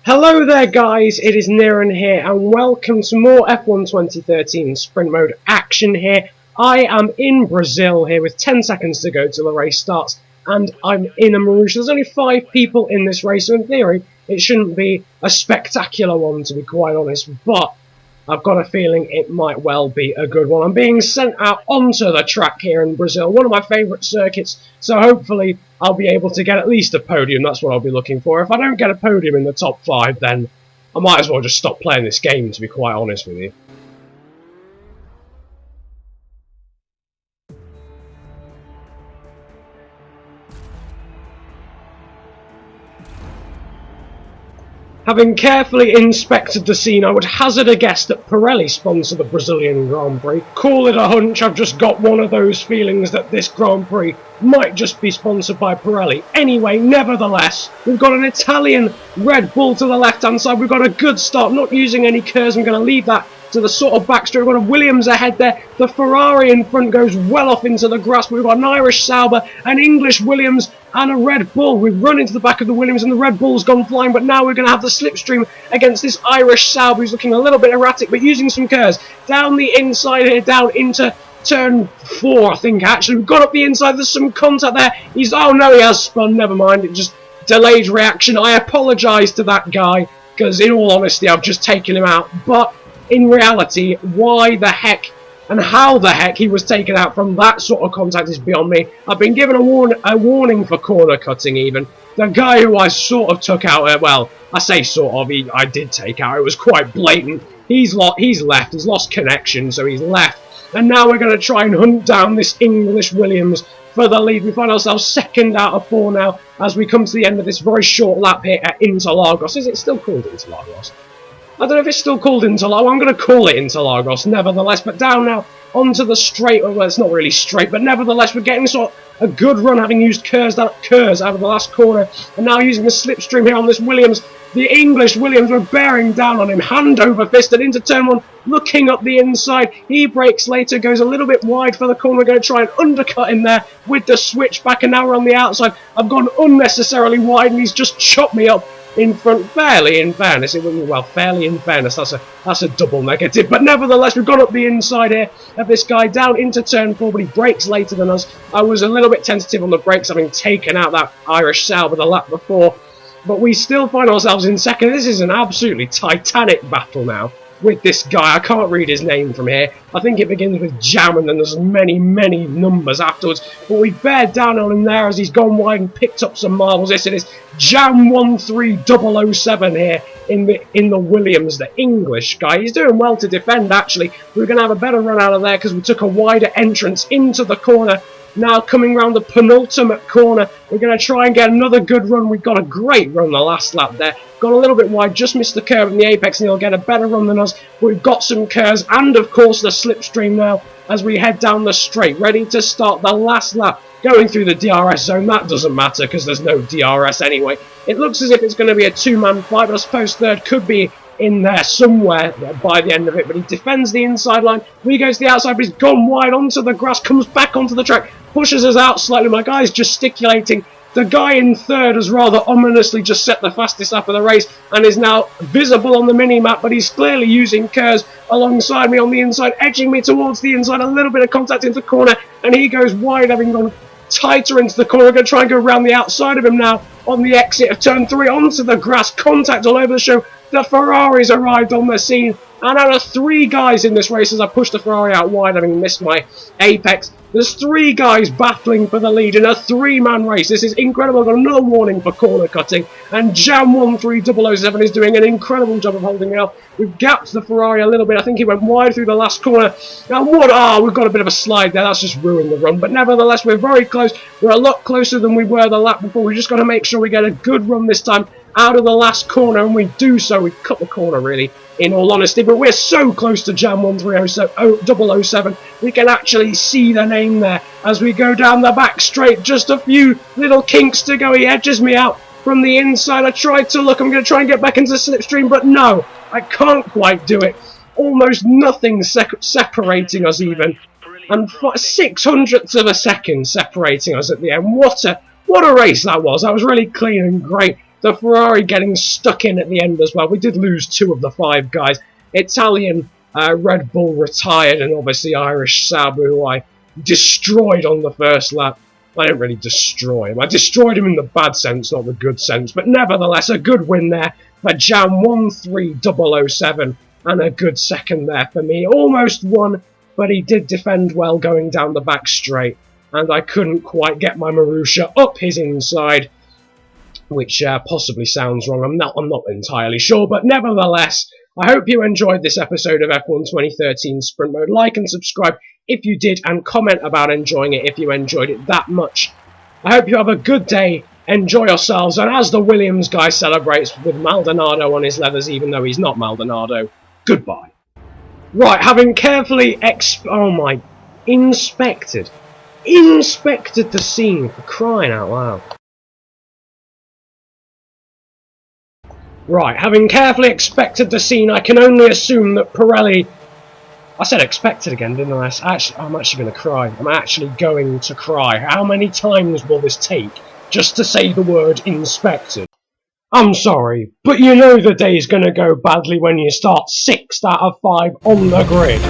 Hello there guys, it is Niran here and welcome to more F1 2013 Sprint Mode action here. I am in Brazil here with 10 seconds to go till the race starts and I'm in a Marussia. There's only 5 people in this race, so in theory it shouldn't be a spectacular one to be quite honest, but I've got a feeling it might well be a good one. I'm being sent out onto the track here in Brazil, one of my favourite circuits, so hopefully I'll be able to get at least a podium. That's what I'll be looking for. If I don't get a podium in the top 5, then I might as well just stop playing this game, to be quite honest with you. Having carefully inspected the scene, I would hazard a guess that Pirelli sponsor the Brazilian Grand Prix. Call it a hunch, I've just got one of those feelings that this Grand Prix might just be sponsored by Pirelli. Anyway, nevertheless, we've got an Italian Red Bull to the left-hand side. We've got a good start, not using any curves. I'm going to leave that to the sort of backstraight. We've got a Williams ahead there. The Ferrari in front goes well off into the grass. We've got an Irish Sauber, an English Williams, and a Red Bull. We've run into the back of the Williams and the Red Bull's gone flying, but now we're going to have the slipstream against this Irish Sauber who's looking a little bit erratic, but using some curves. Down the inside here, down into turn 4, I think, actually. We've got up the inside, there's some contact there. Oh no, he has spun, never mind, it just delayed reaction. I apologise to that guy, because in all honesty, I've just taken him out, but in reality, why the heck and how the heck he was taken out from that sort of contact is beyond me. I've been given a warning for corner cutting even. The guy who I sort of took out, well, I say sort of, I did take out, it was quite blatant. He's left, he's lost connection, so he's left. And now we're going to try and hunt down this English Williams for the lead. We find ourselves second out of 4 now as we come to the end of this very short lap here at Interlagos. Is it still called Interlagos? I don't know if it's still called Interlagos. I'm going to call it Interlagos, nevertheless. But down now onto the straight. Well, it's not really straight, but nevertheless, we're getting sort of a good run, having used curves out of the last corner, and now using the slipstream here on this Williams. The English Williams were bearing down on him, hand over fist, and into turn 1, looking up the inside. He breaks later, goes a little bit wide for the corner. We're going to try and undercut him there with the switchback, and now we're on the outside. I've gone unnecessarily wide, and he's just chopped me up in front, fairly in fairness. It wouldn't, well, fairly in fairness, that's a double negative, but nevertheless we've gone up the inside here of this guy down into turn 4, but he brakes later than us. I was a little bit tentative on the brakes, having taken out that Irish Sauber the lap before, but we still find ourselves in second. This is an absolutely titanic battle now with this guy. I can't read his name from here. I think it begins with Jam and then there's many numbers afterwards. But we bared down on him there as he's gone wide and picked up some marbles. Yes, it is Jam 13007 here in the Williams, the English guy. He's doing well to defend actually. We're going to have a better run out of there because we took a wider entrance into the corner. Now coming round the penultimate corner, we're going to try and get another good run. We've got a great run the last lap there. Got a little bit wide, just missed the curve in the apex, and he'll get a better run than us. But we've got some curves, and of course the slipstream now as we head down the straight, ready to start the last lap. Going through the DRS zone, that doesn't matter because there's no DRS anyway. It looks as if it's going to be a 2-man fight, but I suppose third could be in there somewhere by the end of it, but he defends the inside line. We go to the outside, but he's gone wide onto the grass, comes back onto the track, pushes us out slightly. My guy's gesticulating. The guy in third has rather ominously just set the fastest lap of the race and is now visible on the mini-map, but he's clearly using curves alongside me on the inside, edging me towards the inside, a little bit of contact into the corner, and he goes wide, having gone tighter into the corner. We're going to try and go around the outside of him now on the exit of turn 3 onto the grass, contact all over the show. The Ferraris arrived on the scene, and out of 3 guys in this race, as I push the Ferrari out wide, having missed my apex, there's 3 guys battling for the lead in a 3-man race. This is incredible. I've got another warning for corner cutting, and Jam 13007 is doing an incredible job of holding it off. We've gapped the Ferrari a little bit. I think he went wide through the last corner. Now we've got a bit of a slide there. That's just ruined the run, but nevertheless, we're very close. We're a lot closer than we were the lap before. We've just got to make sure we get a good run this time out of the last corner, and we do so. We cut the corner really, in all honesty, but we're so close to Jam 13007 we can actually see the name there as we go down the back straight. Just a few little kinks to go. He edges me out from the inside. I tried to look. I'm going to try and get back into the slipstream, but no, I can't quite do it. Almost nothing separating us even, and 600ths of a second separating us at the end. What a race that was. That was really clean and great. The Ferrari getting stuck in at the end as well. We did lose 2 of the 5 guys. Italian Red Bull retired, and obviously Irish Sauber, who I destroyed on the first lap. I didn't really destroy him. I destroyed him in the bad sense, not the good sense. But nevertheless, a good win there for Jam 13007. And a good second there for me. Almost won, but he did defend well going down the back straight. And I couldn't quite get my Marussia up his inside, which possibly sounds wrong. I'm not entirely sure, but nevertheless, I hope you enjoyed this episode of F1 2013 Sprint Mode. Like and subscribe if you did, and comment about enjoying it if you enjoyed it that much. I hope you have a good day, enjoy yourselves, and as the Williams guy celebrates with Maldonado on his leathers, even though he's not Maldonado, goodbye. Right, having carefully inspected the scene, for crying out loud. Right, having carefully inspected the scene, I can only assume that Pirelli... I said expected again, didn't I? I'm actually going to cry. I'm actually going to cry. How many times will this take just to say the word inspected? I'm sorry, but you know the day's going to go badly when you start 6th out of 5 on the grid.